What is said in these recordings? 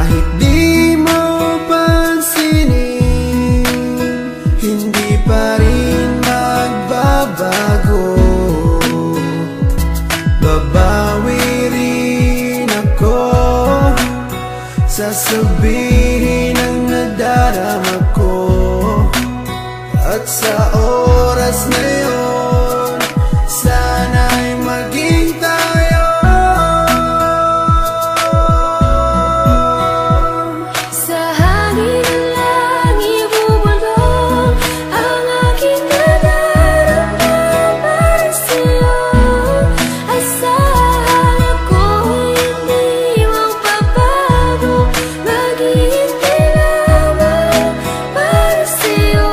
Kahit di mo pansinin, hindi pa rin magbabago. Babawi rin ako, sasabihin ang nadarama ko. At sa oras na yun, sana'y maging tayo. Sa hangin na lang ibubulong ang aking nadarama para sa'yo. Asahan ako'y hindi magbabago, maghihintay lamang para sa'yo.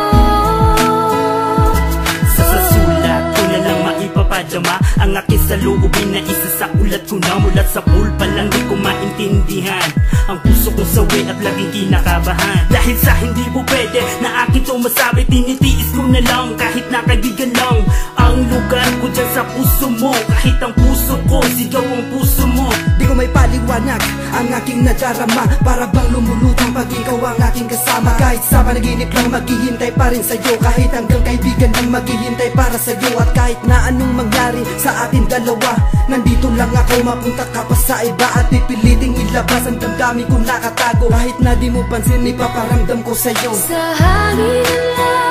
Ang aking saloobin na isa sa ulat ko na mulat sa pool pa lang di ko maintindihan. Ang puso kong sawi at laging kinakabahan. Dahil sa hindi po pwede na akin to masabi, tinitiis ko na lang kahit na kaibigan lang. Ang lugar ko dyan sa puso mo, kahit ang puso ko, sigaw ang puso mo. Di ko may paliwanag ang aking nadarama, para bang lumulutang pag ikaw ang aking kasama. Kahit sa panaginip lang maghihintay pa rin sa'yo, kahit hanggang kaibigan lang maghihintay para sa'yo. At kahit na anong mangyari sa atin dalawa, nandito lang ako, mapunta ka pa sa iba. At pipiliting ilabas ang damdamin ko nakatago, kahit na di mo pansin ipaparamdam ko sa'yo. Sa hangin na lang